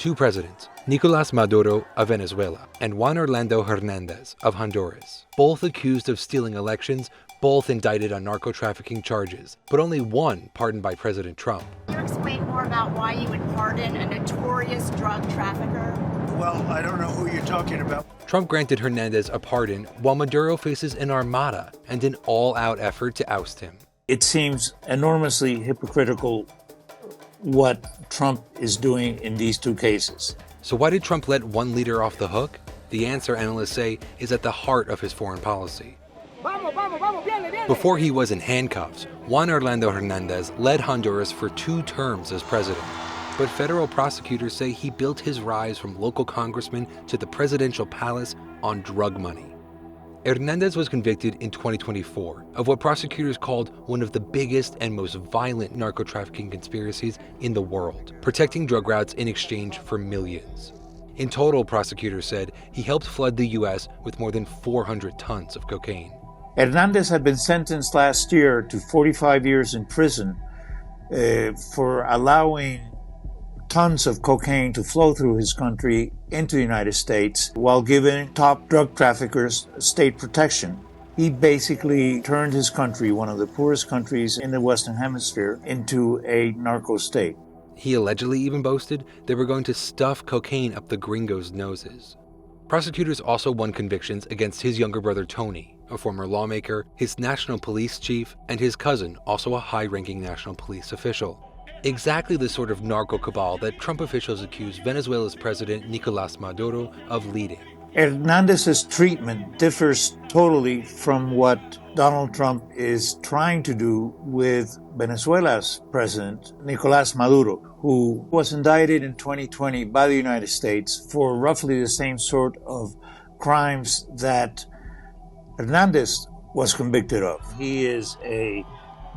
Two presidents, Nicolás Maduro of Venezuela and Juan Orlando Hernández of Honduras, both accused of stealing elections, both indicted on narco-trafficking charges, but only one pardoned by President Trump. Can you explain more about why you would pardon a notorious drug trafficker? Well, I don't know who you're talking about. Trump granted Hernández a pardon while Maduro faces an armada and an all-out effort to oust him. It seems enormously hypocritical what Trump is doing in these two cases. So why did Trump let one leader off the hook? The answer, analysts say, is at the heart of his foreign policy. Before he was in handcuffs, Juan Orlando Hernández led Honduras for 2 terms as president. But federal prosecutors say he built his rise from local congressman to the presidential palace on drug money. Hernández was convicted in 2024 of what prosecutors called one of the biggest and most violent narco-trafficking conspiracies in the world, protecting drug routes in exchange for millions. In total, prosecutors said he helped flood the U.S. with more than 400 tons of cocaine. Hernández had been sentenced last year to 45 years in prison for allowing tons of cocaine to flow through his country into the United States while giving top drug traffickers state protection. He basically turned his country, one of the poorest countries in the Western Hemisphere, into a narco state. He allegedly even boasted they were going to stuff cocaine up the gringos' noses. Prosecutors also won convictions against his younger brother Tony, a former lawmaker, his national police chief, and his cousin, also a high-ranking national police official. Exactly the sort of narco cabal that Trump officials accuse Venezuela's president Nicolás Maduro of leading. Hernández's treatment differs totally from what Donald Trump is trying to do with Venezuela's president, Nicolás Maduro, who was indicted in 2020 by the United States for roughly the same sort of crimes that Hernández was convicted of. He is a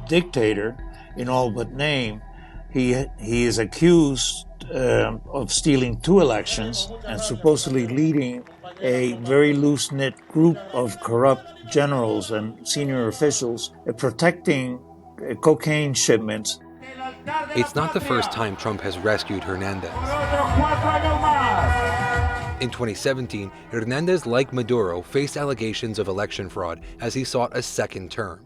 dictator in all but name. He is accused of stealing 2 elections and supposedly leading a very loose-knit group of corrupt generals and senior officials protecting cocaine shipments. It's not the first time Trump has rescued Hernández. In 2017, Hernández, like Maduro, faced allegations of election fraud as he sought a second term.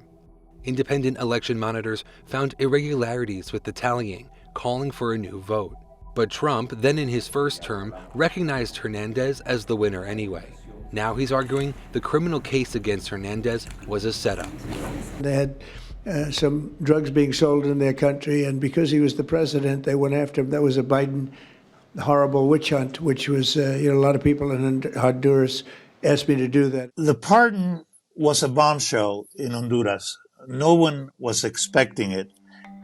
Independent election monitors found irregularities with the tallying, calling for a new vote. But Trump, then in his first term, recognized Hernández as the winner anyway. Now he's arguing the criminal case against Hernández was a setup. They had some drugs being sold in their country, and because he was the president, they went after him. That was a Biden horrible witch hunt, which was, a lot of people in Honduras asked me to do that. The pardon was a bombshell in Honduras. No one was expecting it.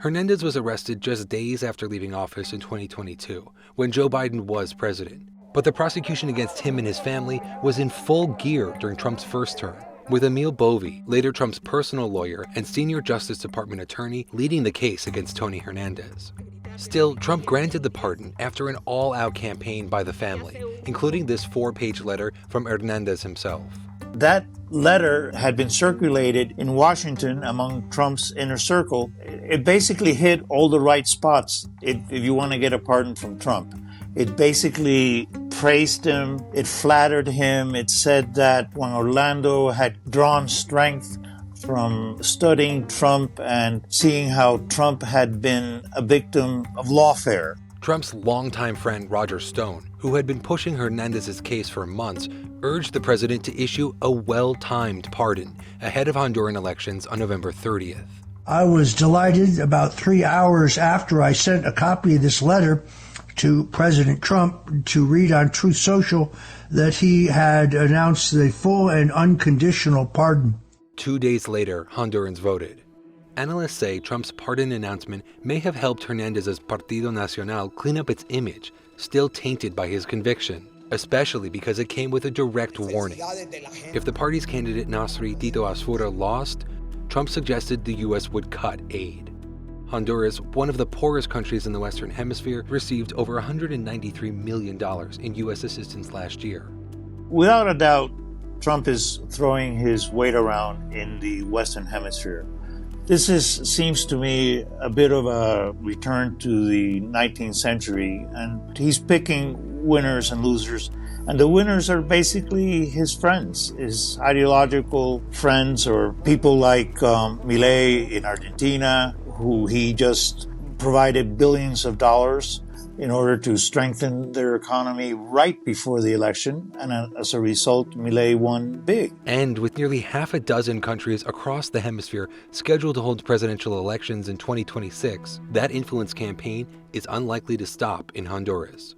Hernández was arrested just days after leaving office in 2022, when Joe Biden was president. But the prosecution against him and his family was in full gear during Trump's first term, with Emil Bovey, later Trump's personal lawyer and senior Justice Department attorney, leading the case against Tony Hernández. Still, Trump granted the pardon after an all-out campaign by the family, including this 4-page letter from Hernández himself. That letter had been circulated in Washington among Trump's inner circle. It basically hit all the right spots if you want to get a pardon from Trump. It basically praised him, it flattered him, it said that Juan Orlando had drawn strength from studying Trump and seeing how Trump had been a victim of lawfare. Trump's longtime friend Roger Stone, who had been pushing Hernández's case for months, urged the president to issue a well-timed pardon ahead of Honduran elections on November 30th. I was delighted about 3 hours after I sent a copy of this letter to President Trump to read on Truth Social that he had announced the full and unconditional pardon. 2 days later, Hondurans voted. Analysts say Trump's pardon announcement may have helped Hernández's Partido Nacional clean up its image, still tainted by his conviction, especially because it came with a direct warning. If the party's candidate Nasri Tito Asfura lost, Trump suggested the U.S. would cut aid. Honduras, one of the poorest countries in the Western Hemisphere, received over $193 million in U.S. assistance last year. Without a doubt, Trump is throwing his weight around in the Western Hemisphere. Seems to me a bit of a return to the 19th century, and he's picking winners and losers. And the winners are basically his friends, his ideological friends, or people like Milei in Argentina, who he just provided billions of dollars in order to strengthen their economy right before the election. And as a result, Milei won big. And with nearly half a dozen countries across the hemisphere scheduled to hold presidential elections in 2026, that influence campaign is unlikely to stop in Honduras.